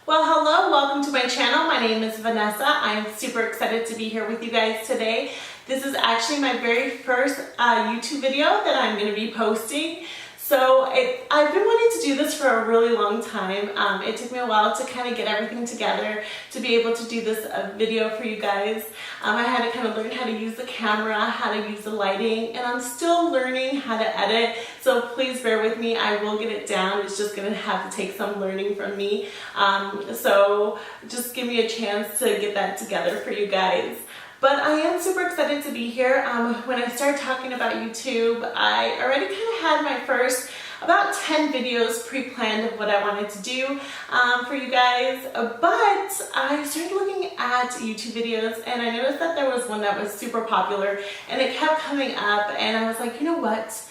Well, hello, welcome to my channel. My name is Vanessa. I'm super excited to be here with you guys today. This is actually my very first YouTube video that I'm going to be posting. So I've been wanting to do this for a really long time. It took me a while to kind of get everything together to be able to do this video for you guys. I had to kind of learn how to use the camera, how to use the lighting, and I'm still learning how to edit. So please bear with me. I will get it down. It's just going to have to take some learning from me. So just give me a chance to get that together for you guys. But I am super excited to be here. When I started talking about YouTube, I already kind of had my first about 10 videos pre-planned of what I wanted to do for you guys. But I started looking at YouTube videos and I noticed that there was one that was super popular and it kept coming up, and I was like, you know what?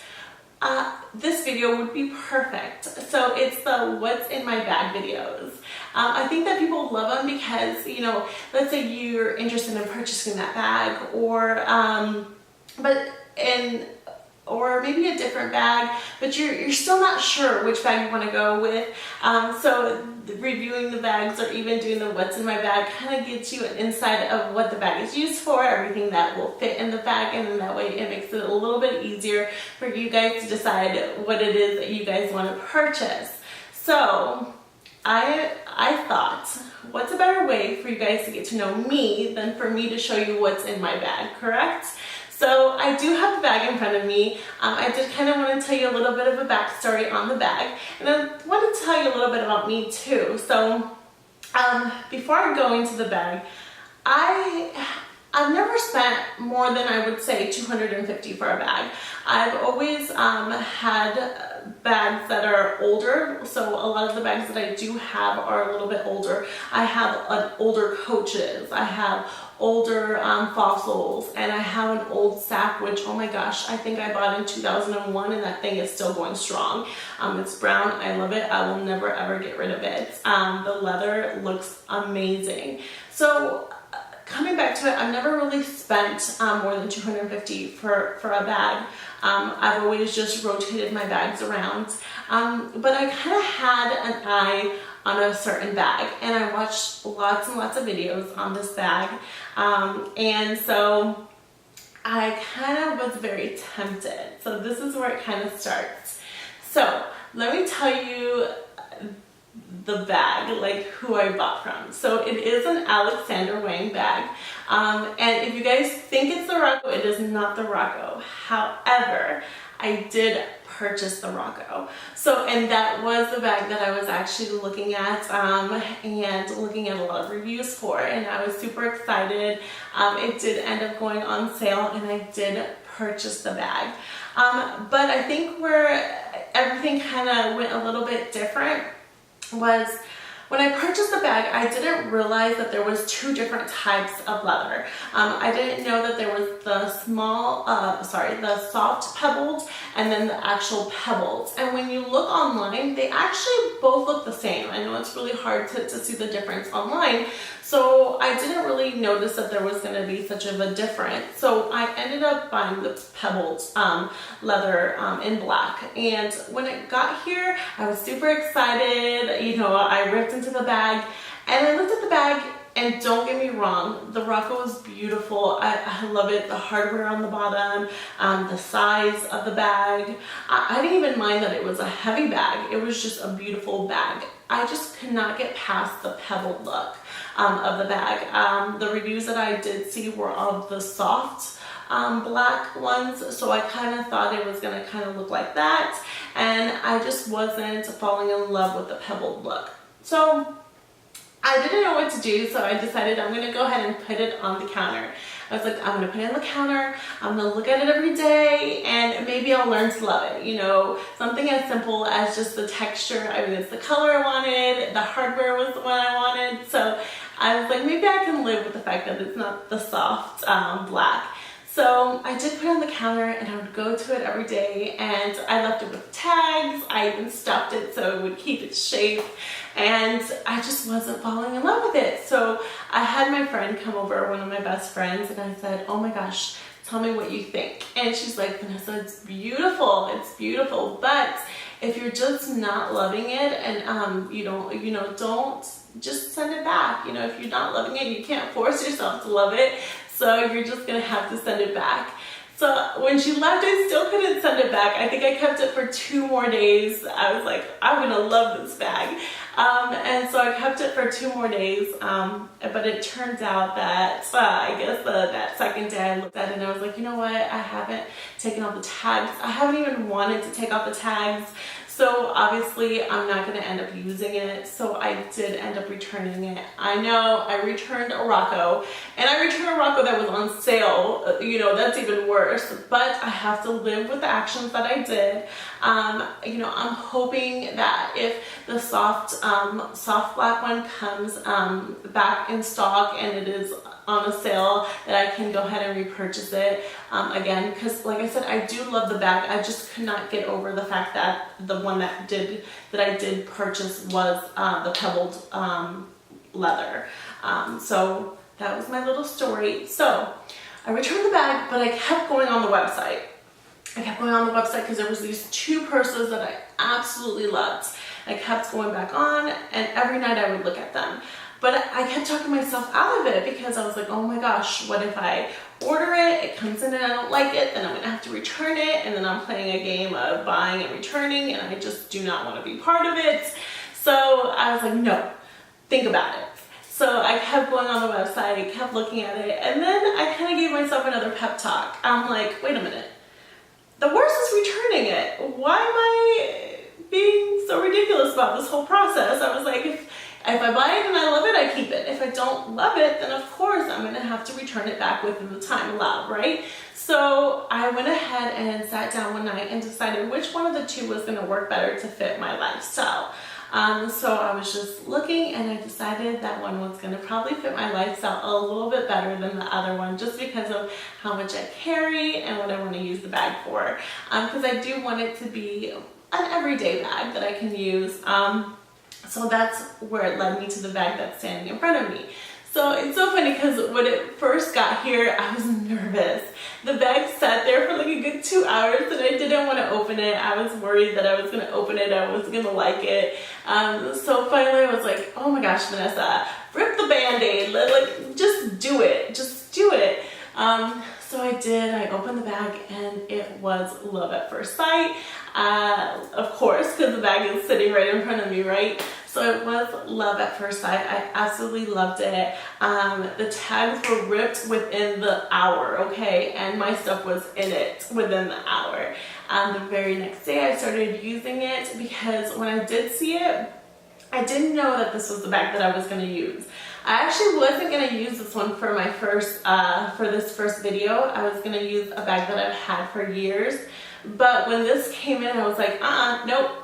This video would be perfect. So it's the what's in my bag videos. I think that people love them because, you know, let's say you're interested in purchasing that bag, or maybe a different bag, but you're still not sure which bag you want to go with. So reviewing the bags or even doing the what's in my bag kind of gets you an insight of what the bag is used for, everything that will fit in the bag, and then that way it makes it a little bit easier for you guys to decide what it is that you guys want to purchase. So I thought, what's a better way for you guys to get to know me than for me to show you what's in my bag, correct? So I do have the bag in front of me. I just kind of want to tell you a little bit of a backstory on the bag, and I want to tell you a little bit about me too. So before I go into the bag, I've never spent more than, I would say, $250 for a bag. I've always had bags that are older, so a lot of the bags that I do have are a little bit older. I have older Coaches, I have older Fossils, and I have an old Sack, which, oh my gosh, I think I bought in 2001, and that thing is still going strong. It's brown. I love it. I will never ever get rid of it. The leather looks amazing. So coming back to it, I've never really spent more than $250 for a bag. I've always just rotated my bags around. But I kind of had an eye on a certain bag, and I watched lots and lots of videos on this bag. And so I kind of was very tempted. So this is where it kind of starts. So let me tell you the bag, like who I bought from. So it is an Alexander Wang bag. And if you guys think it's the Rocco, it is not the Rocco. However, I did purchase the Rocco. So, and that was the bag that I was actually looking at and looking at a lot of reviews for, and I was super excited. It did end up going on sale, and I did purchase the bag. But I think where everything kind of went a little bit different was when I purchased the bag, I didn't realize that there was two different types of leather. I didn't know that there was the the soft pebbled and then the actual pebbled. And when you look online, they actually both look the same. I know it's really hard to see the difference online. So I didn't really notice that there was going to be such of a difference. So I ended up buying the pebbled leather in black. And when it got here, I was super excited. You know, I ripped into the bag and I looked at the bag, and don't get me wrong, the Rocco is beautiful. I love it. The hardware on the bottom, the size of the bag. I didn't even mind that it was a heavy bag. It was just a beautiful bag. I just could not get past the pebbled look of the bag. The reviews that I did see were of the soft black ones, so I kind of thought it was going to kind of look like that, and I just wasn't falling in love with the pebbled look. So I didn't know what to do, so I decided I'm going to go ahead and put it on the counter. I was like, I'm going to put it on the counter, I'm going to look at it every day, and maybe I'll learn to love it. You know, something as simple as just the texture. I mean, it's the color I wanted, the hardware was the one I wanted, so I was like, maybe I can live with the fact that it's not the soft black. So I did put it on the counter, and I would go to it every day, and I left it with tags. I even stuffed it so it would keep its shape, and I just wasn't falling in love with it. So I had my friend come over, one of my best friends, and I said, oh my gosh, Tell me what you think. And she's like, Vanessa, it's beautiful. It's beautiful. But if you're just not loving it and don't just send it back. If you're not loving it, you can't force yourself to love it. So you're just going to have to send it back. So when she left, I still couldn't send it back. I think I kept it for 2 more days. I was like, I'm gonna love this bag. And so I kept it for 2 more days. But it turns out that, I guess that second day I looked at it and I was like, you know what? I haven't taken off the tags. I haven't even wanted to take off the tags. So obviously I'm not going to end up using it. So I did end up returning it. I know I returned a Rocco, and I returned a Rocco that was on sale. That's even worse, but I have to live with the actions that I did. I'm hoping that if the soft black one comes back in stock and it is on a sale, that I can go ahead and repurchase it again, because like I said, I do love the bag. I just could not get over the fact that the one that I did purchase was the pebbled leather. So that was my little story. So I returned the bag, but I kept going on the website. Because there was these 2 purses that I absolutely loved. I kept going back on, and every night I would look at them. But I kept talking myself out of it because I was like, oh my gosh, what if I order it, it comes in and I don't like it, then I'm gonna have to return it, and then I'm playing a game of buying and returning, and I just do not want to be part of it. So I was like, no, think about it. So I kept going on the website, kept looking at it, and then I kind of gave myself another pep talk. I'm like, wait a minute. The worst is returning it. Why am I being so ridiculous about this whole process? I was like, if I buy it and I love it, I keep it. If I don't love it, then of course I'm going to have to return it back within the time allowed, right? So I went ahead and sat down one night and decided which one of the 2 was going to work better to fit my lifestyle. So I was just looking, and I decided that one was going to probably fit my lifestyle a little bit better than the other one, just because of how much I carry and what I want to use the bag for. Because I do want it to be an everyday bag that I can use. So that's where it led me to the bag that's standing in front of me. So it's so funny because when it first got here, I was nervous. The bag sat there for like a good 2 hours and I didn't want to open it. I was worried that I was going to open it, I wasn't going to like it. So finally I was like, oh my gosh, Vanessa, rip the Band-Aid. Like, just do it. Just do it. So I did. I opened the bag and it was love at first sight. Of course, because the bag is sitting right in front of me, right? So it was love at first sight. I absolutely loved it. The tags were ripped within the hour, okay? And my stuff was in it within the hour. The very next day I started using it because when I did see it, I didn't know that this was the bag that I was going to use. I actually wasn't going to use this one for my for this first video. I was going to use a bag that I've had for years. But when this came in, I was like, nope.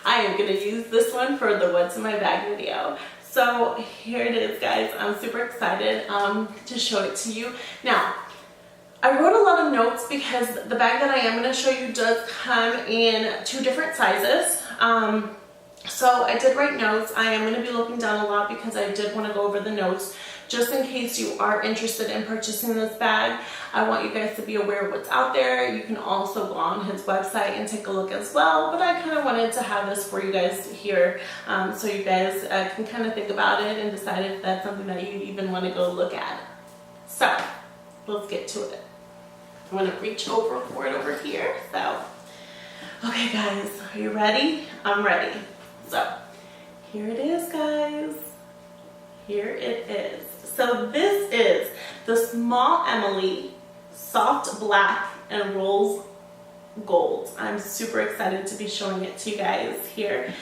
I am going to use this one for the what's in my bag video. So here it is, guys. I'm super excited to show it to you. Now, I wrote a lot of notes because the bag that I am going to show you does come in 2 different sizes. So I did write notes. I am going to be looking down a lot because I did want to go over the notes just in case you are interested in purchasing this bag. I want you guys to be aware of what's out there. You can also go on his website and take a look as well, but I kind of wanted to have this for you guys to hear so you guys can kind of think about it and decide if that's something that you even want to go look at. So let's get to it. I'm going to reach over for it over here. So, okay guys, are you ready? I'm ready. So here it is, guys. Here it is. So this is the Small Emily Soft Black and Rose Gold. I'm super excited to be showing it to you guys here.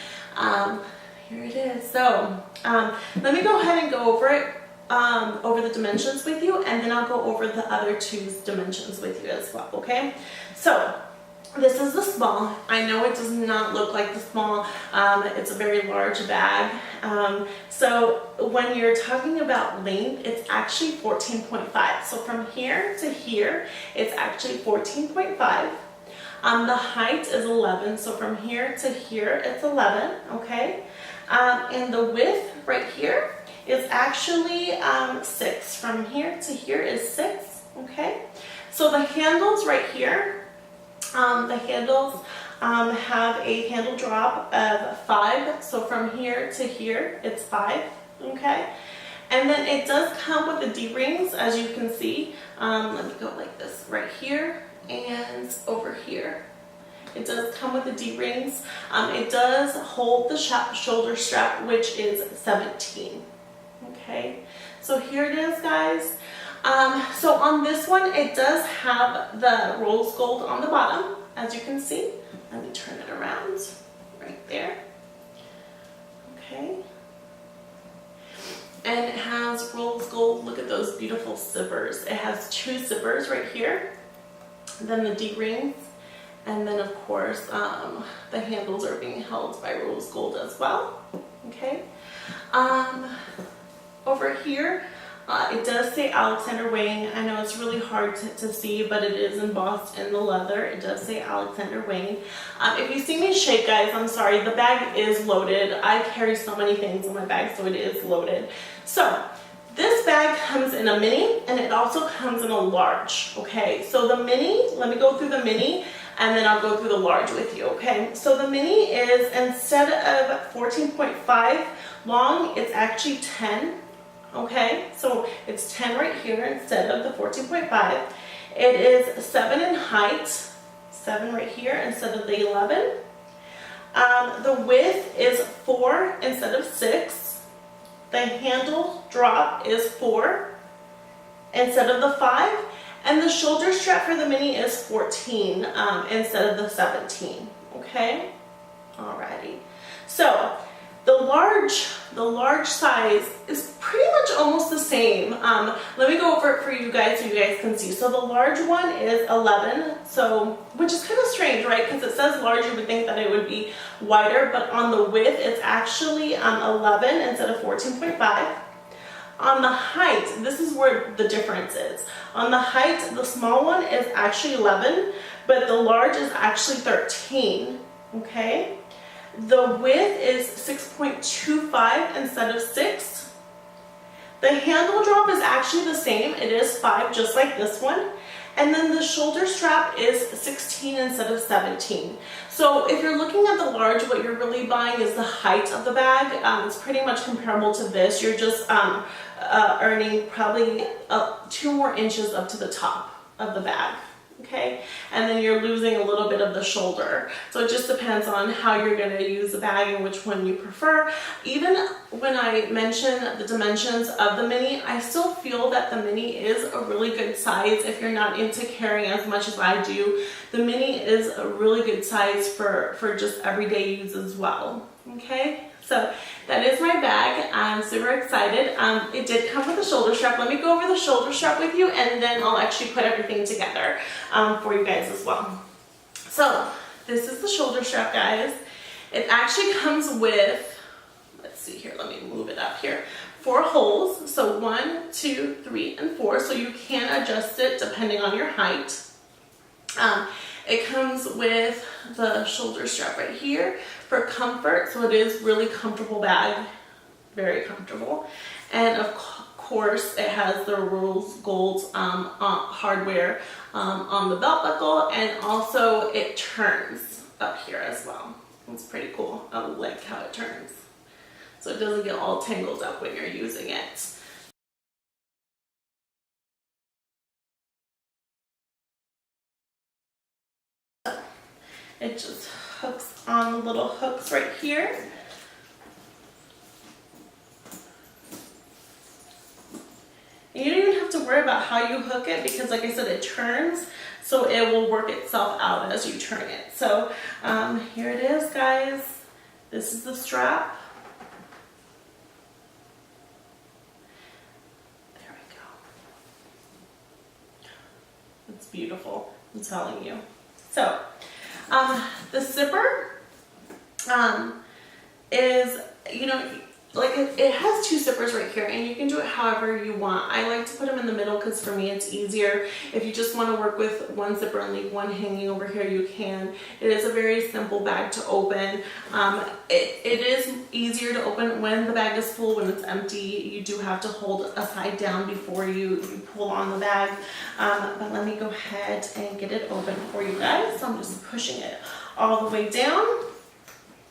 Here it is. So let me go ahead and go over it, over the dimensions with you, and then I'll go over the other 2's dimensions with you as well, okay? So this is the small. I know it does not look like the small. It's a very large bag. So when you're talking about length, it's actually 14.5. So from here to here, it's actually 14.5. The height is 11. So from here to here, it's 11. Okay. And the width right here is actually 6. From here to here is 6. Okay. So the handles right here, the handles have a handle drop of 5. So from here to here, it's 5, okay? And then it does come with the D-rings, as you can see. Let me go like this right here and over here. It does come with the D-rings. It does hold the shoulder strap, which is 17. Okay, so here it is, guys. So on this one, it does have the rose gold on the bottom, as you can see. Let me turn it around right there. Okay. And it has rose gold. Look at those beautiful zippers. It has 2 zippers right here. Then the D-rings. And then, of course, the handles are being held by rose gold as well. Okay. Over here, it does say Alexander Wang. I know it's really hard to see, but it is embossed in the leather. It does say Alexander Wang. If you see me shake, guys, I'm sorry. The bag is loaded. I carry so many things in my bag, so it is loaded. So this bag comes in a mini, and it also comes in a large. Okay, so the mini, let me go through the mini, and then I'll go through the large with you, okay? So the mini is, instead of 14.5 long, it's actually 10, okay? So it's 10 right here instead of the 14.5. It is 7 in height, 7 right here instead of the 11. The width is 4 instead of 6. The handle drop is 4 instead of the 5. And the shoulder strap for the mini is 14 instead of the 17, okay? Alrighty. So the large size is pretty much almost the same. Let me go over it for you guys so you guys can see. So the large one is 11, so which is kind of strange, right? Because it says large, you would think that it would be wider, but on the width, it's actually 11 instead of 14.5. On the height, this is where the difference is. On the height, the small one is actually 11, but the large is actually 13, okay? The width is 6.25 instead of 6. The handle drop is actually the same. It is 5, just like this one. And then the shoulder strap is 16 instead of 17. So if you're looking at the large, what you're really buying is the height of the bag. It's pretty much comparable to this. You're just earning probably 2 more inches up to the top of the bag. Okay, and then you're losing a little bit of the shoulder. So it just depends on how you're going to use the bag and which one you prefer. Even when I mention the dimensions of the mini, I still feel that the mini is a really good size if you're not into carrying as much as I do. The mini is a really good size for just everyday use as well. Okay, so that is my bag. I'm super excited. It did come with a shoulder strap. Let me go over the shoulder strap with you, and then I'll actually put everything together for you guys as well. So this is the shoulder strap, guys. It actually comes with, let's see here, let me move it up here, 4 holes. So 1, 2, 3, and 4. So you can adjust it depending on your height. It comes with the shoulder strap right here for comfort, so it is really comfortable bag, very comfortable. And of course, it has the rose gold hardware on the belt buckle, and also it turns up here as well. It's pretty cool. I like how it turns, so it doesn't get all tangled up when you're using it. It just hooks on the little hooks right here. And you don't even have to worry about how you hook it because, like I said, it turns, so it will work itself out as you turn it. So here it is, guys. This is the strap. There we go. It's beautiful, I'm telling you. So the zipper is, you know, like it has two zippers right here, and you can do it however you want. I like to put them in the middle because for me it's easier. If you just want to work with one zipper and leave one hanging over here, you can. It is a very simple bag to open. It is easier to open when the bag is full. When it's empty, you do have to hold a side down before you pull on the bag. But let me go ahead and get it open for you guys. So I'm just pushing it all the way down.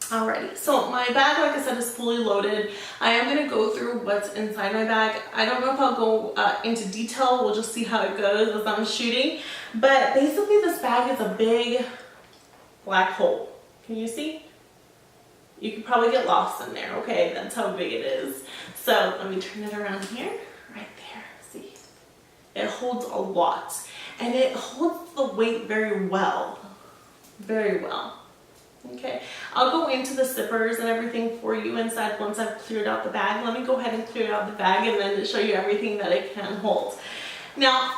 Alrighty, so my bag, like I said, is fully loaded. I am going to go through what's inside my bag. I don't know if I'll go into detail. We'll just see how it goes as I'm shooting. But basically this bag is a big black hole. Can you see? You could probably get lost in there, okay? That's how big it is. So let me turn it around here. Right there, see? It holds a lot. And it holds the weight very well. Very well. Okay, I'll go into the zippers and everything for you inside once I've cleared out the bag. Let me go ahead and clear out the bag and then show you everything that it can hold. Now,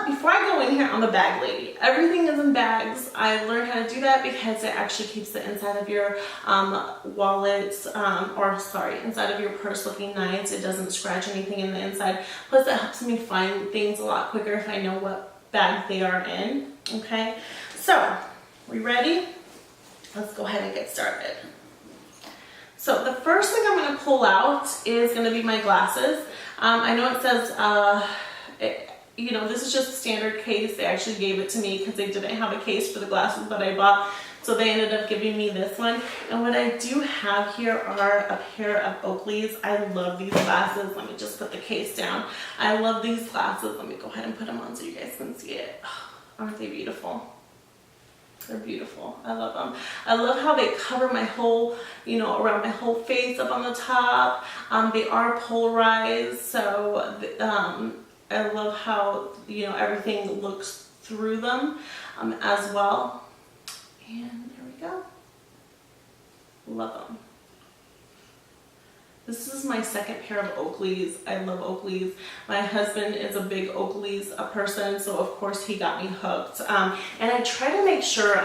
before I go in here, I'm a bag lady. Everything is in bags. I learned how to do that because it actually keeps the inside of your wallet, inside of your purse looking nice. It doesn't scratch anything in the inside. Plus, it helps me find things a lot quicker if I know what bag they are in. Okay, so, we ready? Let's go ahead and get started. So the first thing I'm going to pull out is going to be my glasses. I know it says, this is just a standard case. They actually gave it to me because they didn't have a case for the glasses that I bought. So they ended up giving me this one. And what I do have here are a pair of Oakley's. I love these glasses. Let me just put the case down. I love these glasses. Let me go ahead and put them on so you guys can see it. Oh, aren't they beautiful? They're beautiful. I love them. I love how they cover my whole, around my whole face up on the top. They are polarized, so I love how, everything looks through them as well. And there we go. Love them. This is my second pair of Oakley's. I love Oakley's. My husband is a big Oakley's person, so of course he got me hooked. And I try to make sure,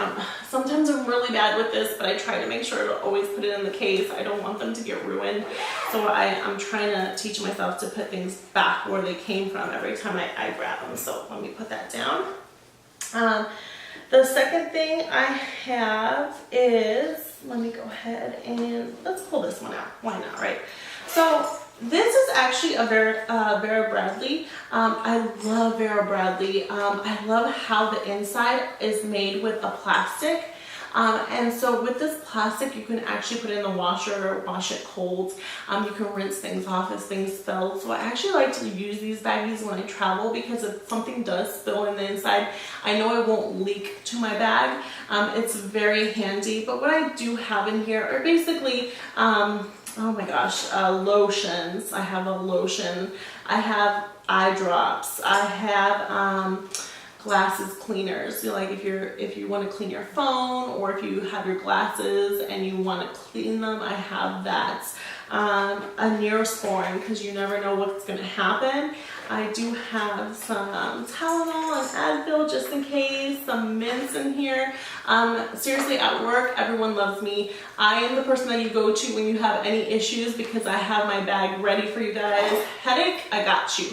sometimes I'm really bad with this, but I try to make sure to always put it in the case. I don't want them to get ruined. So I'm trying to teach myself to put things back where they came from every time I grab them. So let me put that down. The second thing I have is, let me go ahead and let's pull this one out. Why not, right? So this is actually a Vera Bradley. I love Vera Bradley. I love how the inside is made with a plastic. And so with this plastic, you can actually put it in the washer, wash it cold. You can rinse things off as things spill. So I actually like to use these baggies when I travel because if something does spill in the inside, I know it won't leak to my bag. It's very handy. But what I do have in here are basically, oh my gosh, lotions. I have a lotion. I have eye drops. I have glasses cleaners. So like if you want to clean your phone, or if you have your glasses and you want to clean them, I have that. A Neosporin, because you never know what's going to happen. I do have some Tylenol and Advil just in case, some mints in here. Seriously, at work, everyone loves me. I am the person that you go to when you have any issues because I have my bag ready for you guys. Headache, I got you.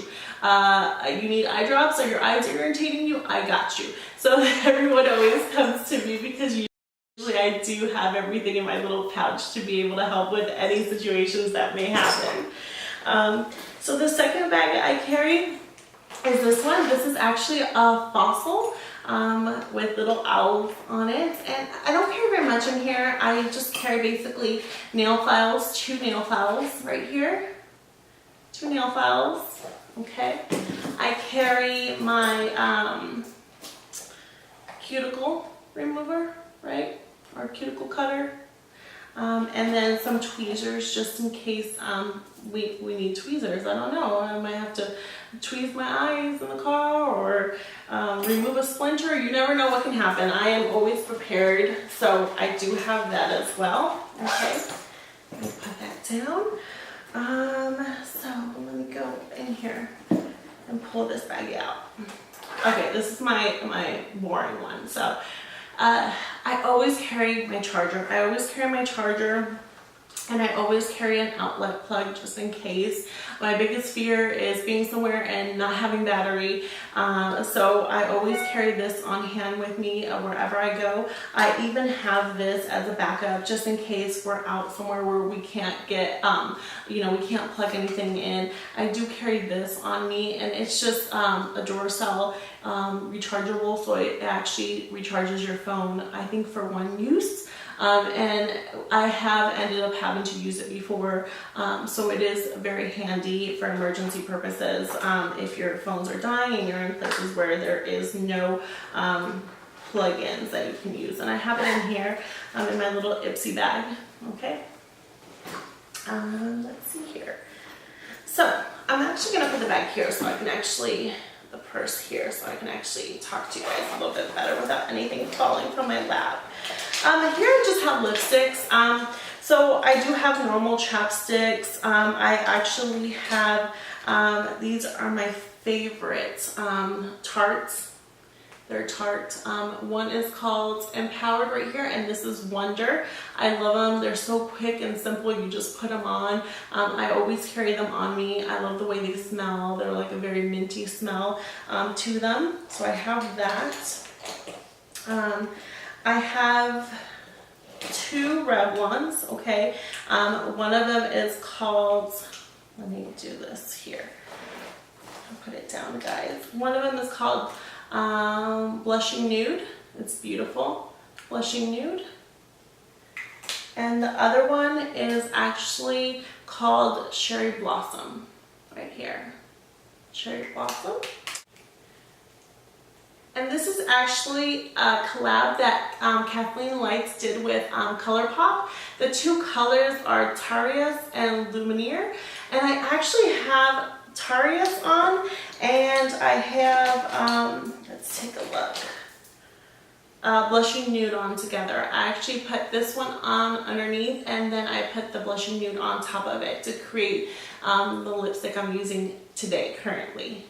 You need eye drops, or your eyes are irritating you, I got you. So everyone always comes to me because usually I do have everything in my little pouch to be able to help with any situations that may happen. So the second bag I carry is this one. This is actually a Fossil with little owls on it. And I don't carry very much in here. I just carry basically nail files, 2 nail files right here. 2 nail files. Okay. I carry my cuticle remover, right? Or cuticle cutter. And then some tweezers just in case we need tweezers. I don't know. I might have to tweeze my eyes in the car, or remove a splinter. You never know what can happen. I am always prepared. So I do have that as well. Okay. Let me put that down. So let me go in here and pull this bag out. Okay, this is my boring one. So I always carry my charger. I always carry my charger. And I always carry an outlet plug just in case. My biggest fear is being somewhere and not having battery. So I always carry this on hand with me wherever I go. I even have this as a backup just in case we're out somewhere where we can't get, we can't plug anything in. I do carry this on me, and it's just a Duracell rechargeable, so it actually recharges your phone, I think, for one use. And I have ended up having to use it before, so it is very handy for emergency purposes. If your phones are dying and you're in places where there is no plug-ins that you can use. And I have it in here in my little Ipsy bag. Okay, let's see here. So I'm actually going to put the bag here so I can actually, the purse here, so I can actually talk to you guys a little bit better without anything falling from my lap. Here I just have lipsticks. So I do have normal chapsticks. I actually have, these are my favorite Tartes. They're Tarte. One is called Empowered right here, and this is Wonder. I love them. They're so quick and simple. You just put them on. I always carry them on me. I love the way they smell. They're like a very minty smell to them. So I have that. I have two Revlons, okay? One of them is called, let me do this here. I'll put it down, guys. One of them is called Blushing Nude. It's beautiful. Blushing Nude. And the other one is actually called Cherry Blossom, right here. Cherry Blossom. And this is actually a collab that Kathleen Lights did with ColourPop. The two colors are Tarius and Lumiere. And I actually have Tarius on, and I have, let's take a look, Blushing Nude on together. I actually put this one on underneath, and then I put the Blushing Nude on top of it to create the lipstick I'm using today, currently.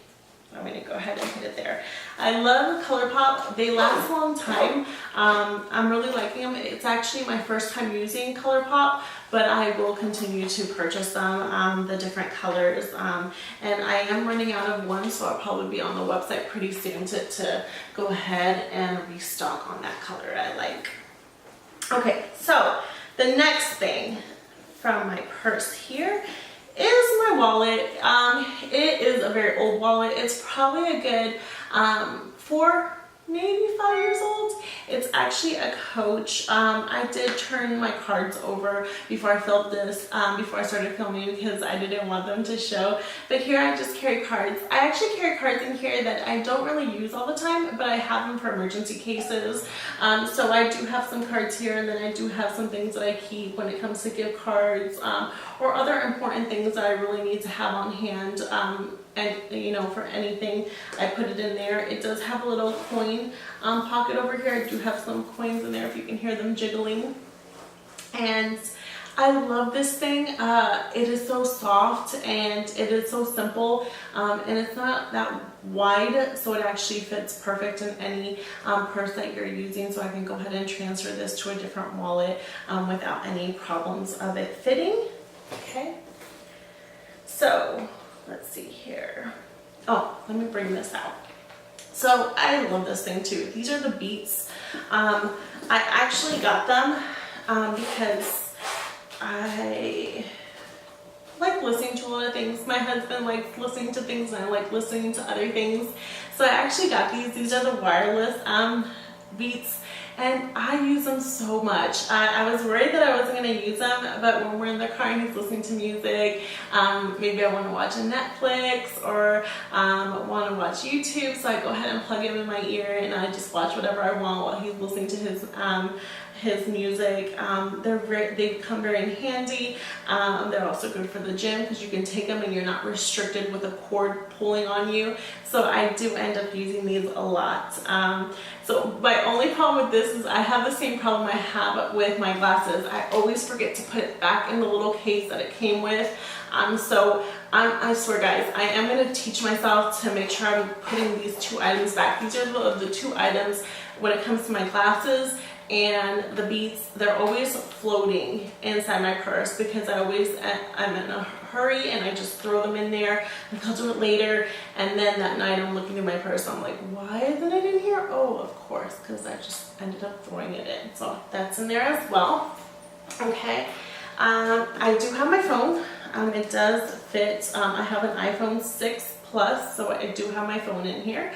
I'm going to go ahead and put it there. I love ColourPop. They last a long time. I'm really liking them. It's actually my first time using ColourPop, but I will continue to purchase them, the different colors. And I am running out of one, so I'll probably be on the website pretty soon to go ahead and restock on that color I like. Okay, so the next thing from my purse here is my wallet. It is a very old wallet. It's probably a good 4, maybe 5 years old. It's actually a Coach. I did turn my cards over before I filmed this, before I started filming, because I didn't want them to show. But here I just carry cards. I actually carry cards in here that I don't really use all the time, but I have them for emergency cases. So I do have some cards here, and then I do have some things that I keep when it comes to gift cards, or other important things that I really need to have on hand. And for anything, I put it in there. It does have a little coin pocket over here. I do have some coins in there if you can hear them jiggling. And I love this thing. It is so soft, and it is so simple, and it's not that wide, so it actually fits perfect in any purse that you're using. So I can go ahead and transfer this to a different wallet without any problems of it fitting. Okay, so let's see here. Oh, let me bring this out. So I love this thing too. These are the Beats. I actually got them because I like listening to a lot of things. My husband likes listening to things, and I like listening to other things. So I actually got these. These are the wireless Beats, and I use them so much. I was worried that I wasn't going to use them, but when we're in the car and he's listening to music, maybe I want to watch a Netflix or want to watch YouTube, so I go ahead and plug him in my ear, and I just watch whatever I want while he's listening to his music. They come very handy. They're also good for the gym because you can take them and you're not restricted with a cord pulling on you. So I do end up using these a lot. So my only problem with this is I have the same problem I have with my glasses. I always forget to put it back in the little case that it came with. So I swear, guys, I am going to teach myself to make sure I'm putting these two items back. These are the two items when it comes to my glasses and the beads, they're always floating inside my purse because I'm in a hurry and I just throw them in there and I'll do it later. And then that night I'm looking through my purse, I'm like, why isn't it in here? Oh, of course, because I just ended up throwing it in. So that's in there as well. Okay, I do have my phone. It does fit. I have an iPhone 6 Plus, so I do have my phone in here.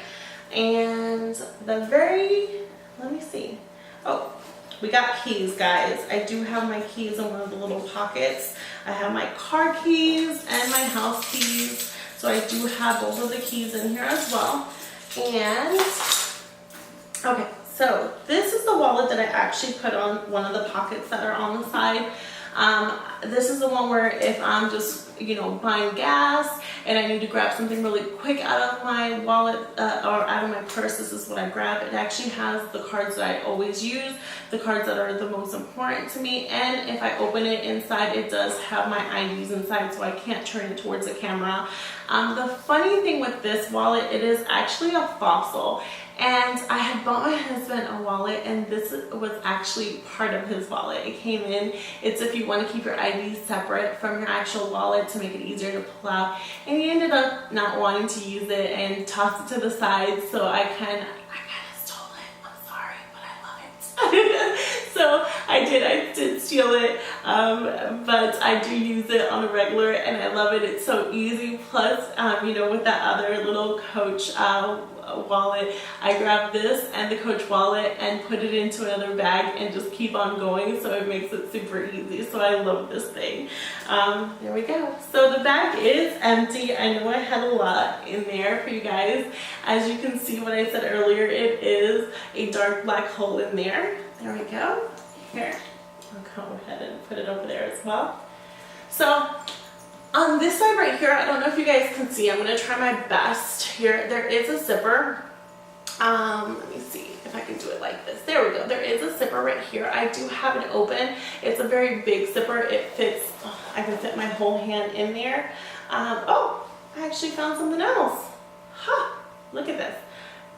And let me see. Oh, we got keys, guys. I do have my keys in one of the little pockets. I have my car keys and my house keys. So I do have both of the keys in here as well. And, okay, so this is the wallet that I actually put on one of the pockets that are on the side. This is the one where if I'm just, buying gas and I need to grab something really quick out of my wallet or out of my purse, this is what I grab. It actually has the cards that I always use, the cards that are the most important to me, and if I open it inside, it does have my IDs inside, so I can't turn it towards the camera. The funny thing with this wallet, it is actually a fossil. And I had bought my husband a wallet, and this was actually part of his wallet. It came in. It's if you want to keep your ID separate from your actual wallet to make it easier to pull out. And he ended up not wanting to use it and tossed it to the side. So I kind of stole it. I'm sorry, but I love it. So I did steal it, but I do use it on a regular, and I love it. It's so easy. Plus, with that other little Coach wallet, I grab this and the Coach wallet and put it into another bag and just keep on going, so it makes it super easy. So I love this thing. There we go. So the bag is empty. I know I had a lot in there for you guys. As you can see what I said earlier, it is a dark black hole in there. There we go. Here, I'll go ahead and put it over there as well. So on this side right here, I don't know if you guys can see, I'm going to try my best here. There is a zipper. Let me see if I can do it like this. There we go. There is a zipper right here. I do have it open. It's a very big zipper. It fits, I can fit my whole hand in there. Oh, I actually found something else. Huh, look at this.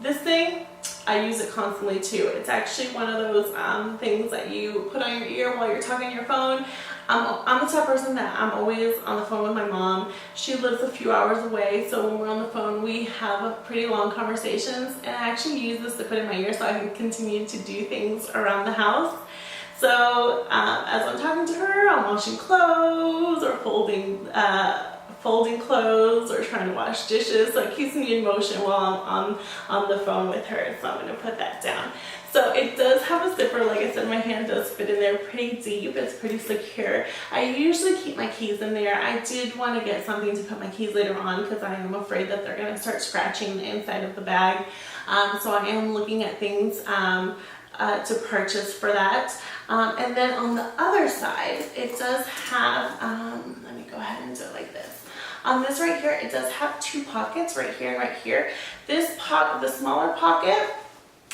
This thing, I use it constantly too. It's actually one of those things that you put on your ear while you're talking on your phone. I'm the type of person that I'm always on the phone with my mom. She lives a few hours away, so when we're on the phone, we have pretty long conversations, and I actually use this to put in my ear so I can continue to do things around the house. So as I'm talking to her, I'm washing clothes or folding clothes or trying to wash dishes, so it keeps me in motion while I'm on the phone with her. So I'm going to put that down. So it does have a zipper. Like I said, my hand does fit in there pretty deep. It's pretty secure. I usually keep my keys in there. I did want to get something to put my keys later on because I am afraid that they're going to start scratching the inside of the bag. So I am looking at things to purchase for that. And then on the other side, it does have, let me go ahead and do it like this. On this right here, it does have two pockets, right here and right here. The smaller pocket,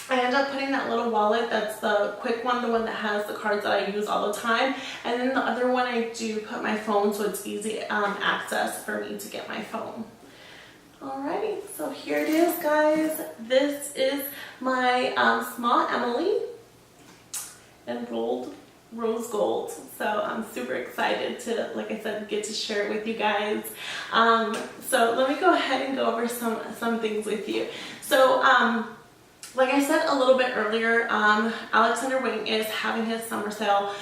I end up putting that little wallet, that's the quick one, the one that has the cards that I use all the time. And then the other one, I do put my phone, so it's easy access for me to get my phone. Alrighty, so here it is, guys. This is my small Emily enrolled rose gold. So I'm super excited to, like I said, get to share it with you guys. So let me go ahead and go over some things with you. So like I said a little bit earlier, Alexander Wang is having his summer sale.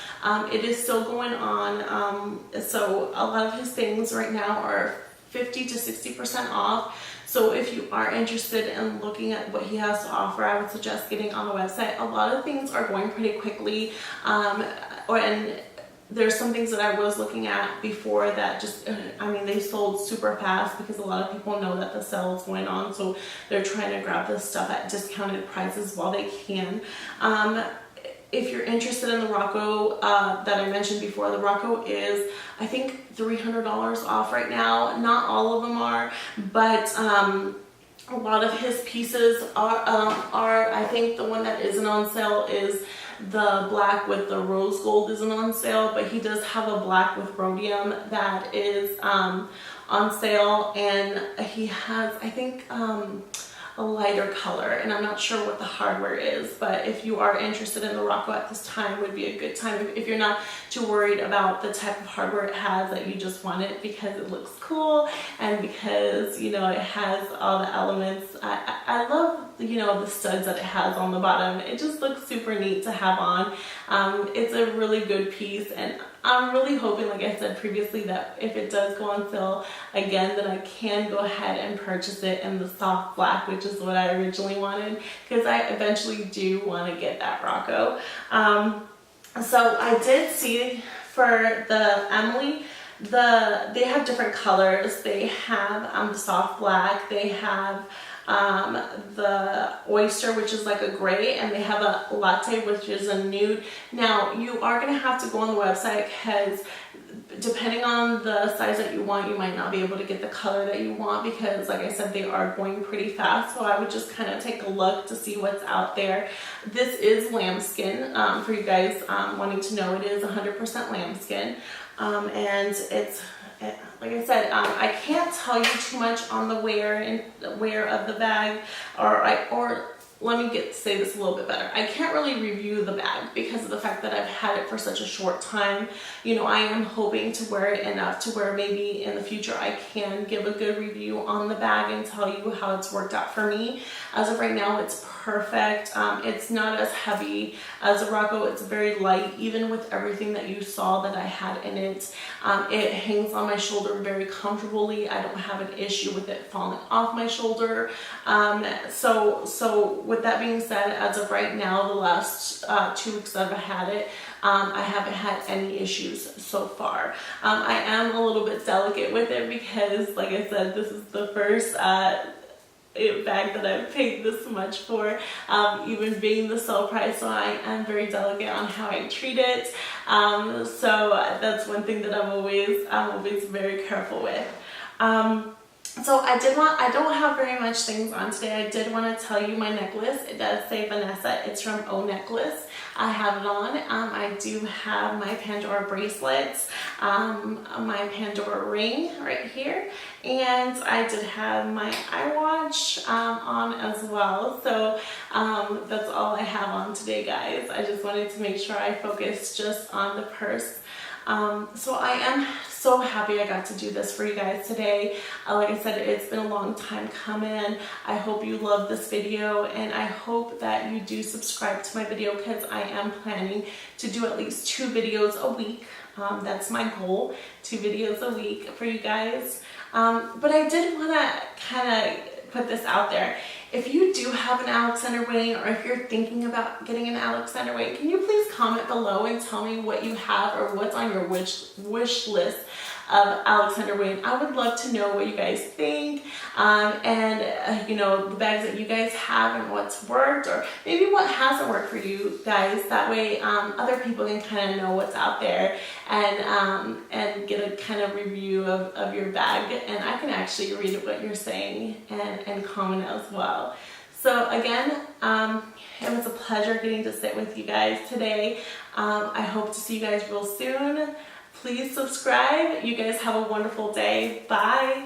It is still going on. So a lot of his things right now are 50 to 60% off. So if you are interested in looking at what he has to offer, I would suggest getting on the website. A lot of things are going pretty quickly, and there's some things that I was looking at before that just, I mean, they sold super fast because a lot of people know that the sale is going on, so they're trying to grab this stuff at discounted prices while they can. If you're interested in the Rocco that I mentioned before, the Rocco is, I think, $300 off right now. Not all of them are, but a lot of his pieces are, I think the one that isn't on sale is the black with the rose gold isn't on sale, but he does have a black with rhodium that is on sale, and he has, I think, a lighter color, and I'm not sure what the hardware is, but if you are interested in the Rocco at this time, would be a good time if you're not too worried about the type of hardware it has, that you just want it because it looks cool and because, you know, it has all the elements. I love, you know, the studs that it has on the bottom. It just looks super neat to have on. It's a really good piece, and I'm really hoping, like I said previously, that if it does go on sale again, then I can go ahead and purchase it in the soft black, which is what I originally wanted, because I eventually do want to get that Rocco. So I did see for the Emily, they have different colors. They have the soft black, they have the oyster, which is like a gray, and they have a latte, which is a nude. Now you are going to have to go on the website, because depending on the size that you want, you might not be able to get the color that you want, because like I said, they are going pretty fast. So I would just kind of take a look to see what's out there. This is lambskin, for you guys wanting to know. It is 100% lambskin, and it's, like I said, I can't tell you too much on the wear of the bag, or let me say this a little bit better. I can't really review the bag because of the fact that I've had it for such a short time. You know, I am hoping to wear it enough to where maybe in the future I can give a good review on the bag and tell you how it's worked out for me. As of right now, it's perfect. It's not as heavy as a Rocco. It's very light, even with everything that you saw that I had in it. It hangs on my shoulder very comfortably. I don't have an issue with it falling off my shoulder. So with that being said, as of right now, the last 2 weeks that I've had it, I haven't had any issues so far. I am a little bit delicate with it because, like I said, this is the first bag that I've paid this much for, even being the sale price, so I am very delicate on how I treat it. So that's one thing that I'm always very careful with. So I don't have very much things on today. I did want to tell you my necklace. It does say Vanessa. It's from oNecklace. I have it on. I do have my Pandora bracelets, my Pandora ring right here, and I did have my iWatch on as well. So that's all I have on today, guys. I just wanted to make sure I focused just on the purse. So I am so happy I got to do this for you guys today. Like I said, it's been a long time coming. I hope you love this video, and I hope that you do subscribe to my video, because I am planning to do at least 2 videos a week. That's my goal, 2 videos a week for you guys. But I did want to kind of put this out there. If you do have an Alexander Wang, or if you're thinking about getting an Alexander Wang, can you please comment below and tell me what you have or what's on your wish list of Alexander Wang? I would love to know what you guys think, and you know, the bags that you guys have and what's worked, or maybe what hasn't worked for you guys. That way other people can kind of know what's out there, and get a kind of review of your bag, and I can actually read what you're saying and comment as well. So again, it was a pleasure getting to sit with you guys today. I hope to see you guys real soon. Please subscribe. You guys have a wonderful day. Bye.